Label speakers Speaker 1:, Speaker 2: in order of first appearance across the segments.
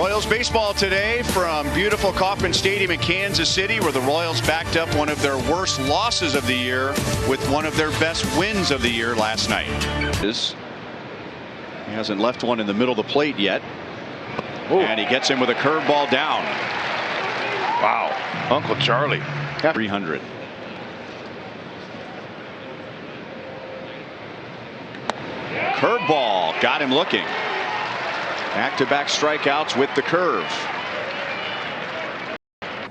Speaker 1: Royals baseball today from beautiful Kauffman Stadium in Kansas City, where the Royals backed up one of their worst losses of the year with one of their best wins of the year last night. He hasn't left one in the middle of the plate yet. Ooh. And he gets him with a curveball down.
Speaker 2: Wow, Uncle Charlie.
Speaker 1: 300. Curveball got him looking. Back-to-back strikeouts with the curve.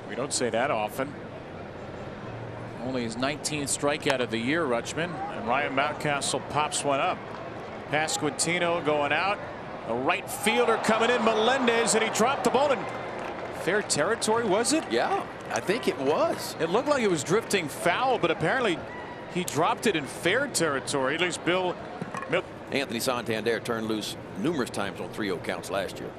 Speaker 3: We don't say that often. Only his 19th strikeout of the year, Rutschman, and Ryan Mountcastle pops one up. Pasquantino going out. A right fielder coming in, Melendez, and he dropped the ball in fair territory, was it?
Speaker 4: Yeah, I think it was.
Speaker 3: It looked like it was drifting foul, but apparently he dropped it in fair territory. At least Bill.
Speaker 4: Anthony Santander turned loose numerous times on 3-0 counts last year.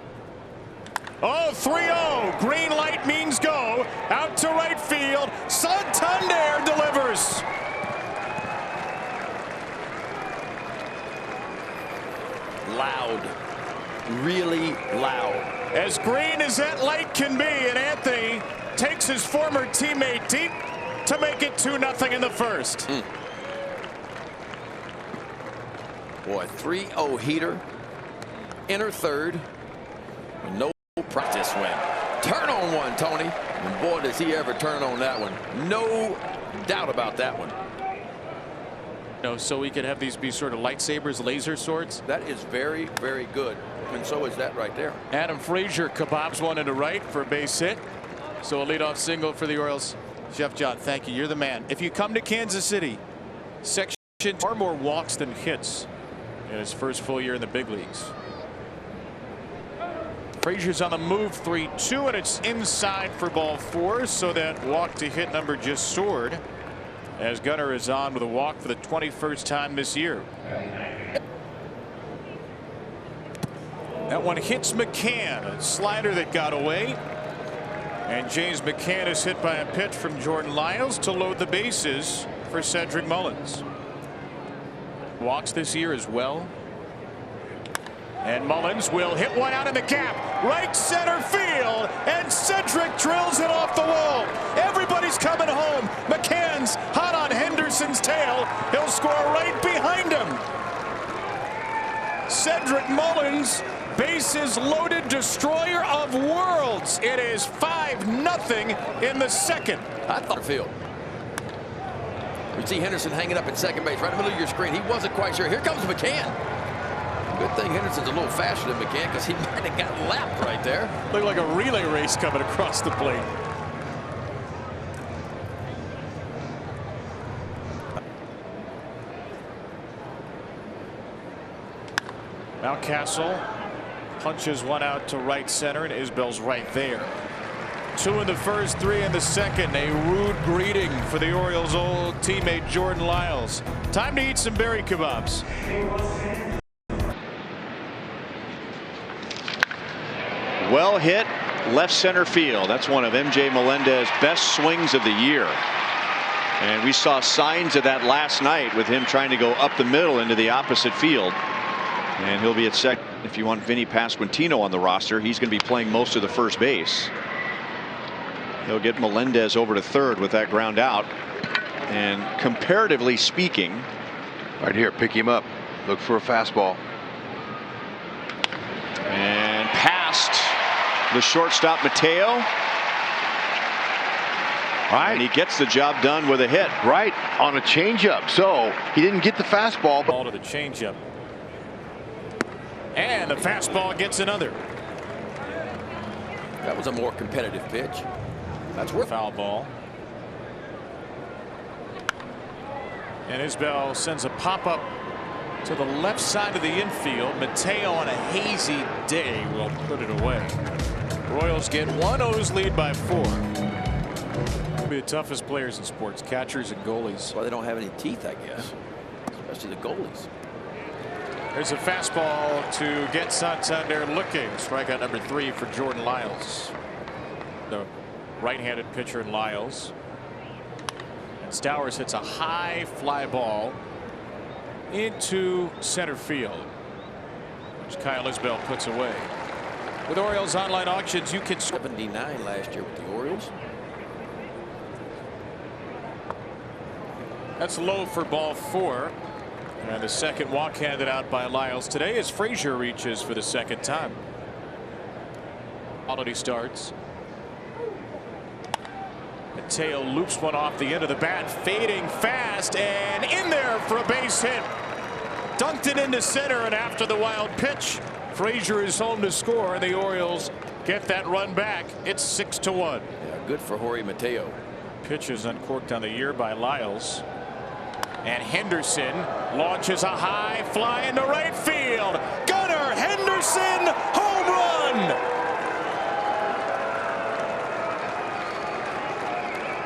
Speaker 3: Oh, 3-0. Green light means go. Out to right field. Santander delivers.
Speaker 4: Loud. Really loud.
Speaker 3: As green as that light can be, and Anthony takes his former teammate deep to make it 2-0 in the first.
Speaker 4: Boy, 3-0 heater. Inner third. No practice win. Turn on one, Tony. And boy, does he ever turn on that one. No doubt about that one.
Speaker 3: No, so we could have these be sort of lightsabers, laser swords.
Speaker 4: That is very, very good. And so is that right there.
Speaker 3: Adam Frazier kebabs one into right for a base hit. So a leadoff single for the Orioles. Chef John, thank you. You're the man. If you come to Kansas City, section far more walks than hits in his first full year in the big leagues. Frazier's on the move, 3-2, and it's inside for ball 4. So that walk to hit number just soared, as Gunnar is on with a walk for the 21st time this year. That one hits McCann, a slider that got away. And James McCann is hit by a pitch from Jordan Lyles to load the bases for Cedric Mullins. Walks this year as well. And Mullins will hit one out in the gap. Right center field. And Cedric drills it off the wall. Everybody's coming home. McCann's hot on Henderson's tail. He'll score right behind him. Cedric Mullins, bases loaded, destroyer of worlds. It is 5-0 in the second.
Speaker 4: I thought field. You see Henderson hanging up at second base right in the middle of your screen. He wasn't quite sure. Here comes McCann. Good thing Henderson's a little faster than McCann, because he might have got lapped right there.
Speaker 3: Looked like a relay race coming across the plate. Mountcastle punches one out to right center, and Isbell's right there. 2 in the first, 3 in the second. A rude greeting for the Orioles' old teammate Jordan Lyles. Time to eat some berry kebabs.
Speaker 1: Well hit left center field. That's one of MJ Melendez's best swings of the year. And we saw signs of that last night with him trying to go up the middle into the opposite field. And he'll be at second. If you want Vinny Pasquantino on the roster, he's going to be playing most of the first base. He'll get Melendez over to third with that ground out. And comparatively speaking,
Speaker 2: Right here, pick him up. Look for a fastball.
Speaker 1: And past the shortstop Mateo.
Speaker 2: Right.
Speaker 1: And he gets the job done with a hit.
Speaker 2: Right on a changeup. So he didn't get the fastball.
Speaker 3: Ball to the changeup. And the fastball gets another.
Speaker 4: That was a more competitive pitch. That's worth.
Speaker 3: Foul ball. And Isbell sends a pop-up to the left side of the infield. Mateo on a hazy day will put it away. Royals get 1-0's lead by 4. Be the toughest players in sports, catchers and goalies.
Speaker 4: That's why they don't have any teeth, I guess. Especially the goalies.
Speaker 3: There's a fastball to get Santander looking. Strikeout number 3 for Jordan Lyles, the right-handed pitcher in Lyles. And Stowers hits a high fly ball into center field, which Kyle Isbell puts away. With Orioles online auctions, you can
Speaker 4: 79 last year with the Orioles.
Speaker 3: That's low for ball 4. And the second walk handed out by Lyles today as Frazier reaches for the second time. Quality starts. Mateo loops one off the end of the bat, fading fast and in there for a base hit. Dunked it into center, and after the wild pitch, Frazier is home to score, and the Orioles get that run back. It's 6-1.
Speaker 4: Yeah, good for Jorge Mateo.
Speaker 3: Pitches uncorked on the year by Lyles. And Henderson launches a high fly into right field. Gunnar Henderson, home run!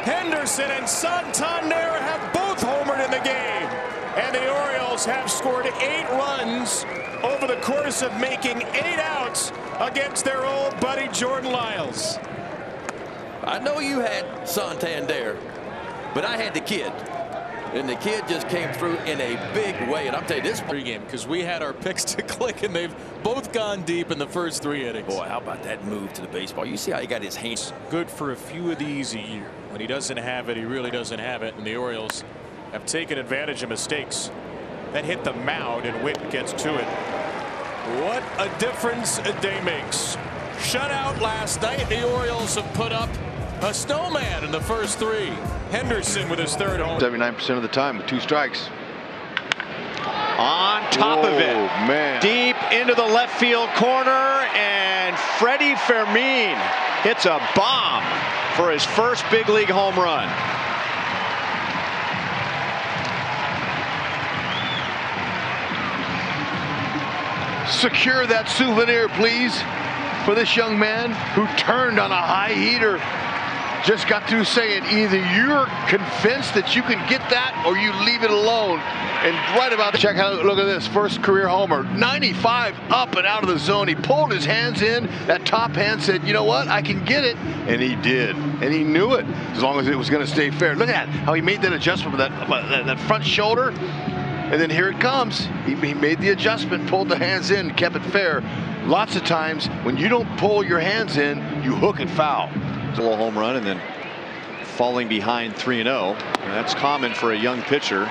Speaker 3: Henderson and Santander have both homered in the game. And the Orioles have scored 8 runs over the course of making 8 outs against their old buddy Jordan Lyles.
Speaker 4: I know you had Santander, but I had the kid. And the kid just came through in a big way. And I'm telling you, this
Speaker 5: pregame, because we had our picks to click, and they've both gone deep in the first 3 innings.
Speaker 4: Boy, how about that move to the baseball? You see how he got his hands.
Speaker 3: Good for a few of these a year. When he doesn't have it, he really doesn't have it. And the Orioles have taken advantage of mistakes that hit the mound, and Witt gets to it. What a difference a day makes. Shutout last night. The Orioles have put up a snowman in the first 3. Henderson with his third home.
Speaker 2: 79% of the time with 2 strikes.
Speaker 1: On top of it,
Speaker 2: man.
Speaker 1: Deep into the left field corner, and Freddie Fermin hits a bomb for his first big league home run.
Speaker 2: Secure that souvenir, please, for this young man who turned on a high heater. Just got through saying either you're convinced that you can get that or you leave it alone. And right about, check out, look at this, first career homer, 95 up and out of the zone. He pulled his hands in, that top hand said, you know what, I can get it. And he did, and he knew it, as long as it was gonna stay fair. Look at that, how he made that adjustment with that front shoulder. And then here it comes. He made the adjustment, pulled the hands in, kept it fair. Lots of times when you don't pull your hands in, you hook it foul.
Speaker 1: A little home run and then falling behind 3-0. That's common for a young pitcher.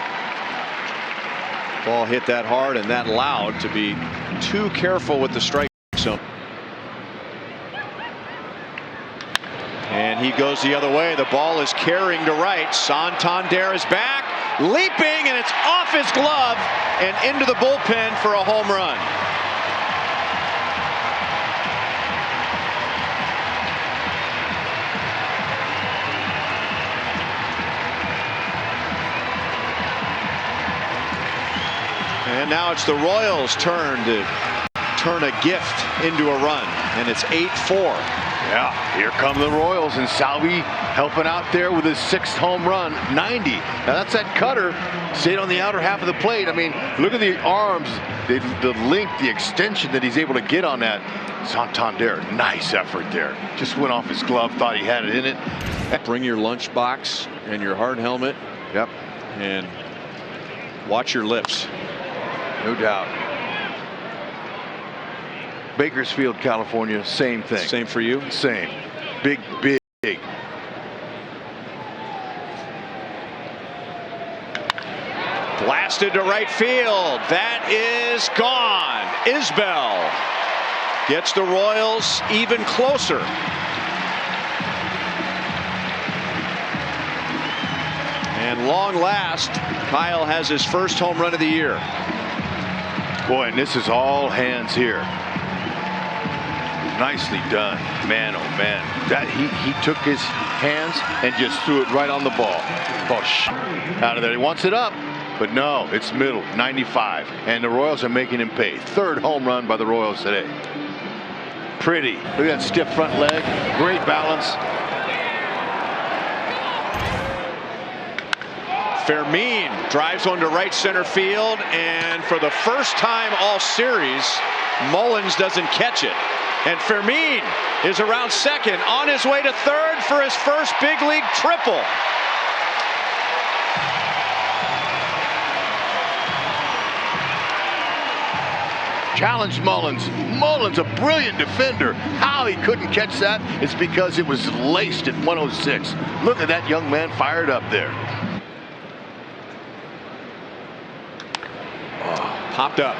Speaker 1: Ball hit that hard and that loud to be too careful with the strike zone. And he goes the other way. The ball is carrying to right. Santander is back, leaping, and it's off his glove and into the bullpen for a home run. And now it's the Royals' turn to turn a gift into a run, and it's 8-4.
Speaker 2: Yeah, here come the Royals, and Salvi helping out there with his 6th home run, 90. Now that's that cutter, stayed on the outer half of the plate. I mean, look at the arms, the length, the extension that he's able to get on that. Santander, nice effort there. Just went off his glove, thought he had it in it.
Speaker 1: Bring your lunchbox and your hard helmet.
Speaker 2: Yep.
Speaker 1: And watch your lips.
Speaker 2: No doubt. Bakersfield, California, same thing.
Speaker 1: Same for you?
Speaker 2: Same. Big.
Speaker 1: Blasted to right field. That is gone. Isbell gets the Royals even closer. And long last, Kyle has his first home run of the year.
Speaker 2: Boy, and this is all hands here. Nicely done, man, oh man. That he took his hands and just threw it right on the ball. Push out of there. He wants it up, but no, it's middle, 95, and the Royals are making him pay. 3rd home run by the Royals today. Pretty. Look at that stiff front leg. Great balance.
Speaker 1: Fermin drives one to right center field, and for the first time all series, Mullins doesn't catch it. And Fermin is around second, on his way to third for his first big league triple.
Speaker 2: Challenged Mullins. Mullins, a brilliant defender. How he couldn't catch that is because it was laced at 106. Look at that young man fired up there.
Speaker 1: Popped up.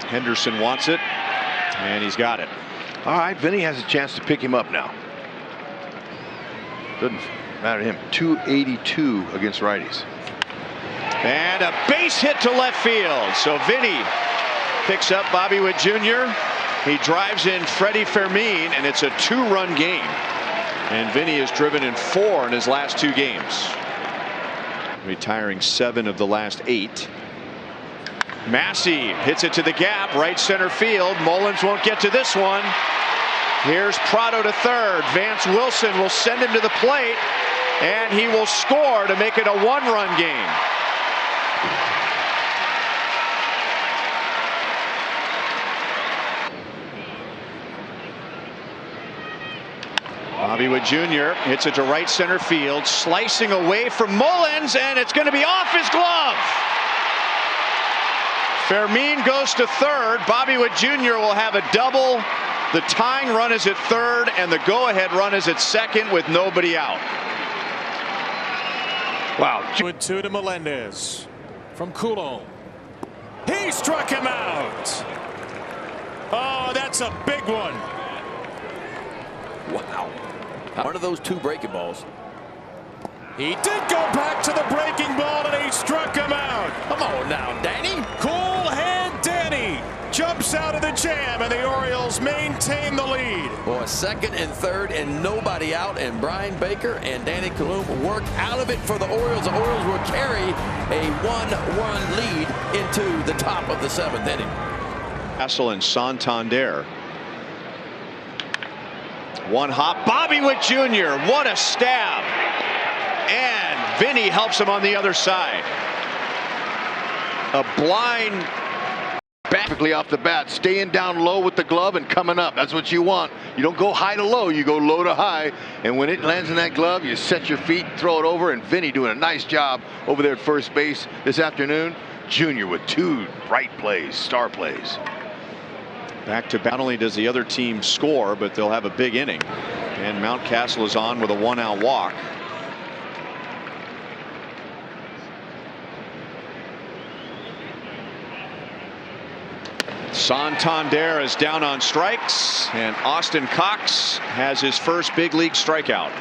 Speaker 1: Henderson wants it, and he's got it.
Speaker 2: All right, Vinny has a chance to pick him up now. Doesn't matter to him. 282 against righties.
Speaker 1: And a base hit to left field. So Vinny picks up Bobby Witt Jr. He drives in Freddie Fermin, and it's a 2-run game. And Vinny has driven in 4 in his last 2 games. Retiring 7 of the last 8. Massey hits it to the gap, right center field. Mullins won't get to this one. Here's Prado to third. Vance Wilson will send him to the plate, and he will score to make it a 1-run game. Bobby Witt Jr. hits it to right center field, slicing away from Mullins, and it's going to be off his glove. Fermin goes to third. Bobby Witt Jr. will have a double. The tying run is at third, and the go-ahead run is at second with nobody out.
Speaker 2: Wow.
Speaker 3: 2-2 to Melendez from Coulomb. He struck him out. Oh, that's a big one.
Speaker 4: Wow. One of those 2 breaking balls.
Speaker 3: He did go back to the breaking ball, and he struck him out.
Speaker 4: Come on now, Danny.
Speaker 3: Cool hand Danny jumps out of the jam, and the Orioles maintain the lead.
Speaker 4: Boy, second and third and nobody out, and Brian Baker and Danny Coulomb work out of it for the Orioles. The Orioles will carry a 1-run lead into the top of the 7th inning.
Speaker 1: Castle and Santander. One hop. Bobby Witt Jr. What a stab. And Vinny helps him on the other side. A blind.
Speaker 2: Perfectly off the bat, staying down low with the glove and coming up. That's what you want. You don't go high to low, you go low to high. And when it lands in that glove, you set your feet, throw it over, and Vinny doing a nice job over there at first base this afternoon. Junior with 2 right plays, star plays.
Speaker 1: Back to not only does the other team score, but they'll have a big inning. And Mountcastle is on with a 1-out walk. Santander is down on strikes, and Austin Cox has his first big league strikeout.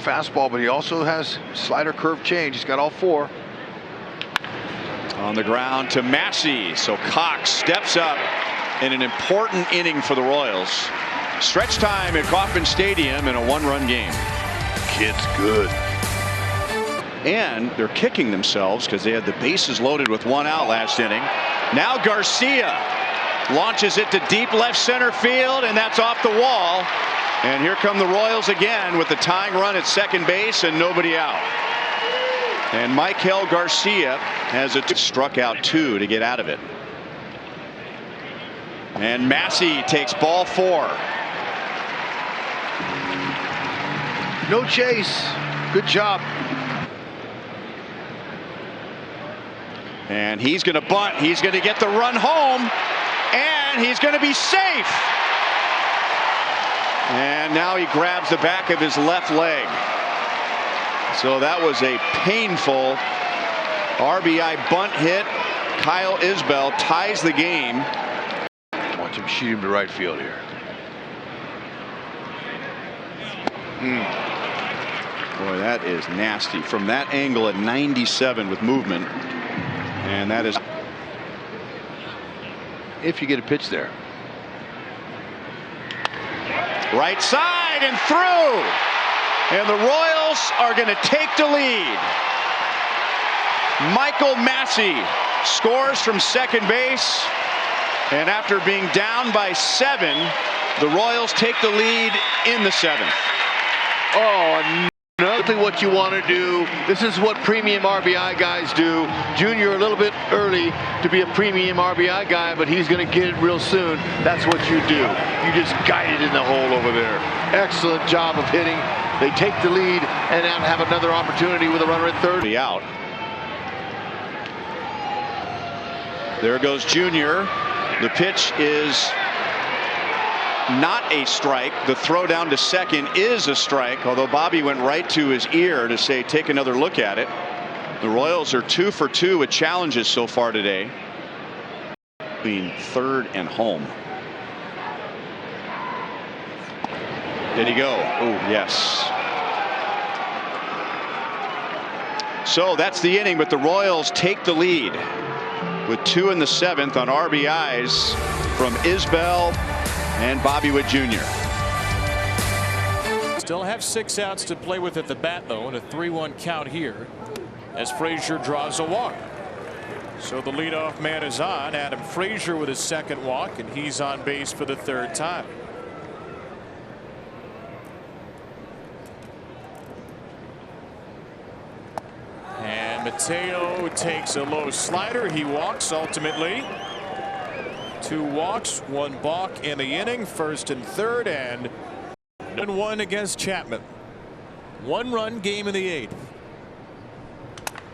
Speaker 2: Fastball, but he also has slider, curve, change. He's got all 4.
Speaker 1: On the ground to Massey. So Cox steps up in an important inning for the Royals. Stretch time at Kauffman Stadium in a 1-run game.
Speaker 2: Kid's good.
Speaker 1: And they're kicking themselves because they had the bases loaded with 1 out last inning. Now Garcia launches it to deep left center field, and that's off the wall. And here come the Royals again with the tying run at second base and nobody out. And Michael Garcia has struck out 2 to get out of it. And Massey takes ball 4.
Speaker 2: No chase. Good job.
Speaker 1: And he's going to bunt. He's going to get the run home. And he's going to be safe. And now he grabs the back of his left leg. So that was a painful RBI bunt hit. Kyle Isbell ties the game.
Speaker 2: Watch him shoot him to right field here.
Speaker 1: Boy, that is nasty. From that angle at 97 with movement. And that is.
Speaker 2: If you get a pitch there.
Speaker 1: Right side and through. And the Royals are going to take the lead. Michael Massey scores from second base. And after being down by 7, the Royals take the lead in the 7th.
Speaker 2: Oh, exactly what you want to do. This is what premium RBI guys do. Junior a little bit early to be a premium RBI guy, but he's going to get it real soon. That's what you do. You just guide it in the hole over there. Excellent job of hitting. They take the lead and now have another opportunity with a runner at third.
Speaker 1: Out. There goes Junior. The pitch is not a strike. The throw down to second is a strike, although Bobby went right to his ear to say take another look at it. The Royals are 2 for 2 with challenges so far today, being third and home. Did he go? Oh, yes. So that's the inning, but the Royals take the lead with 2 in the 7th on RBIs from Isbell and Bobby Witt Jr.
Speaker 3: Still have 6 outs to play with at the bat, though, and a 3-1 count here as Frazier draws a walk. So the leadoff man is on. Adam Frazier with his second walk, and he's on base for the 3rd time. And Mateo takes a low slider. He walks ultimately. 2 walks, 1 balk in the inning, 1st and 3rd, and 1 against Chapman. 1-run game in the 8th.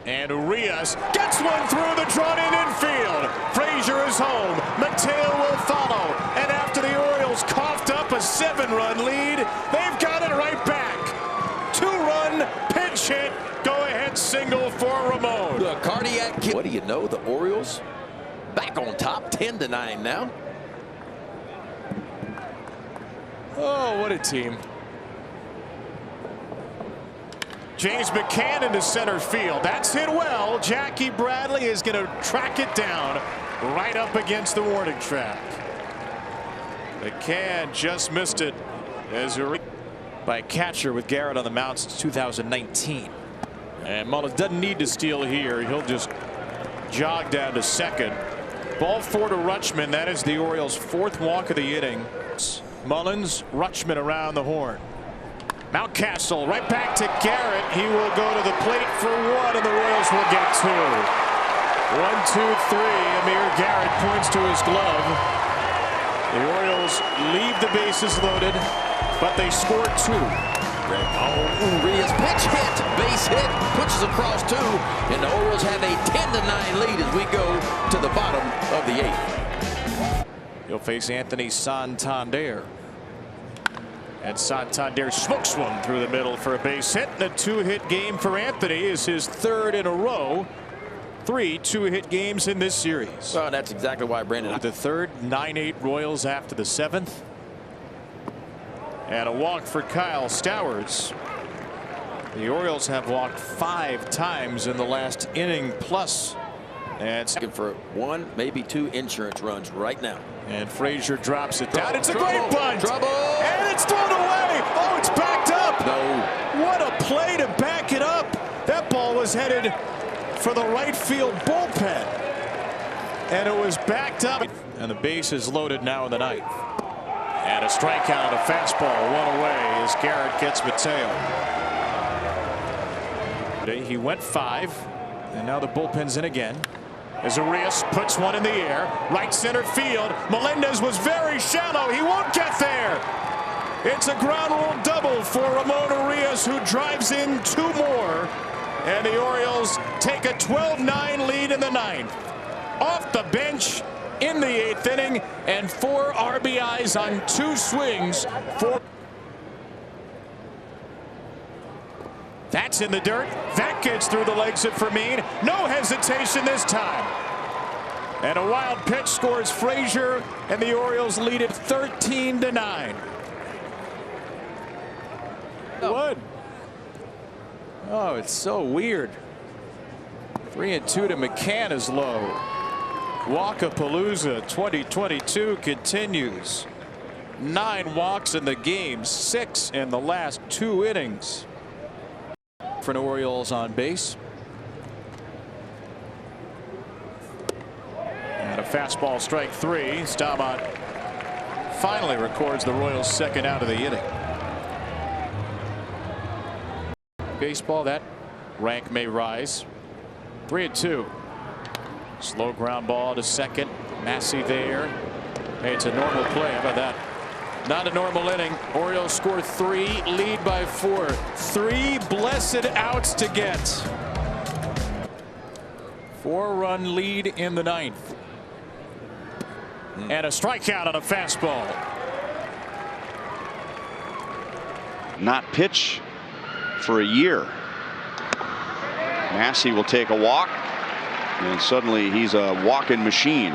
Speaker 3: And Urias gets one through the drawn-in infield. Frazier is home. Mateo will follow. And after the Orioles coughed up a 7-run lead, they've got it right back. 2-run pinch hit. Go-ahead single for Ramon.
Speaker 4: The cardiac kick. What do you know? The Orioles back on top, 10-9 now.
Speaker 3: Oh, what a team. James McCann into center field. That's hit well. Jackie Bradley is going to track it down right up against the warning track. McCann just missed it as by a catcher with Garrett on the mound since 2019. And Mullins doesn't need to steal here. He'll just jog down to second. Ball 4 to Rutschman. That is the Orioles' 4th walk of the inning. Mullins, Rutschman around the horn. Mountcastle right back to Garrett. He will go to the plate for 1, and the Royals will get 2. 1, 2, 3. Amir Garrett points to his glove. The Orioles leave the bases loaded, but they score 2.
Speaker 4: Oh, Urias pitch hit, base hit, pushes across 2, and the Orioles have a 10-9 lead as we go to the bottom of the 8th.
Speaker 3: He'll face Anthony Santander. And Santander smokes one through the middle for a base hit. And a 2-hit game for Anthony is his 3rd in a row. 3 2-hit games in this series.
Speaker 4: Well, that's exactly why Brandon.
Speaker 3: The 3rd, 9-8 Royals after the 7th. And a walk for Kyle Stowers. The Orioles have walked 5 times in the last inning plus. And
Speaker 4: looking for 1, maybe 2 insurance runs right now.
Speaker 3: And Frazier drops it down. It's a great bunt.
Speaker 4: Trouble.
Speaker 3: And it's thrown away. Oh, it's backed up.
Speaker 4: No.
Speaker 3: What a play to back it up. That ball was headed for the right field bullpen. And it was backed up. And the base is loaded now in the 9th. And a strikeout, a fastball, 1 away as Garrett gets Mateo. He went 5. And now the bullpen's in again. As Urias puts one in the air, right center field. Melendez was very shallow. He won't get there. It's a ground rule double for Ramon Urias, who drives in 2 more. And the Orioles take a 12-9 lead in the 9th. Off the bench in the 8th inning, and 4 RBIs on 2 swings for. That's in the dirt. That gets through the legs of Fermin. No hesitation this time. And a wild pitch scores Frazier, and the Orioles lead it 13-9. What? Oh, it's so weird. 3-2 to McCann is low. Walkapalooza 2022 continues. 9 walks in the game, 6 in the last 2 innings. For the Orioles on base. And a fastball, strike 3. Staubach finally records the Royals' 2nd out of the inning. Baseball, that rank may rise. 3-2. Slow ground ball to second. Massey there. Hey, it's a normal play. How about that? Not a normal inning. Orioles score 3, lead by 4. 3 blessed outs to get. 4-run lead in the 9th. And a strikeout on a fastball.
Speaker 1: Not pitch for a year. Massey will take a walk, and suddenly he's a walking machine.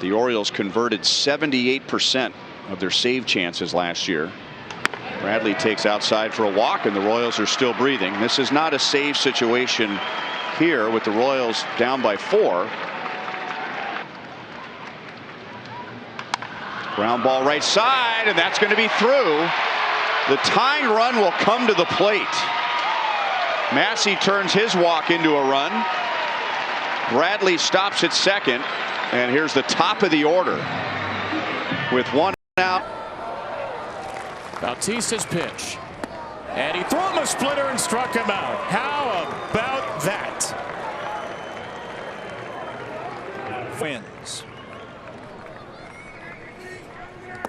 Speaker 1: The Orioles converted 78% of their save chances last year. Bradley takes outside for a walk, and the Royals are still breathing. This is not a save situation here with the Royals down by 4. Ground ball right side, and that's going to be through. The tying run will come to the plate. Massey turns his walk into a run. Bradley stops at second, and here's the top of the order with 1 out.
Speaker 3: Bautista's pitch, and he threw him a splitter and struck him out. How about that? Wins.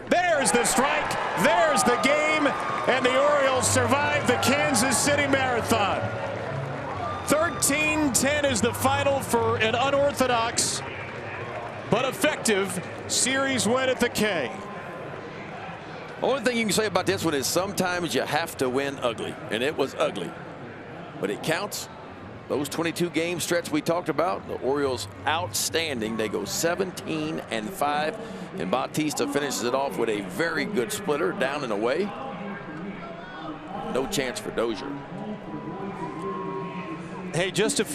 Speaker 3: There's the strike, there's the game, and the Orioles survive the Kansas City Marathon. 13-10 is the final for an unorthodox but effective series win at the K.
Speaker 4: Only thing you can say about this one is sometimes you have to win ugly, and it was ugly, but it counts. Those 22-game stretch we talked about, the Orioles outstanding. They go 17-5, and Bautista finishes it off with a very good splitter down and away. No chance for Dozier.
Speaker 3: Hey, just a few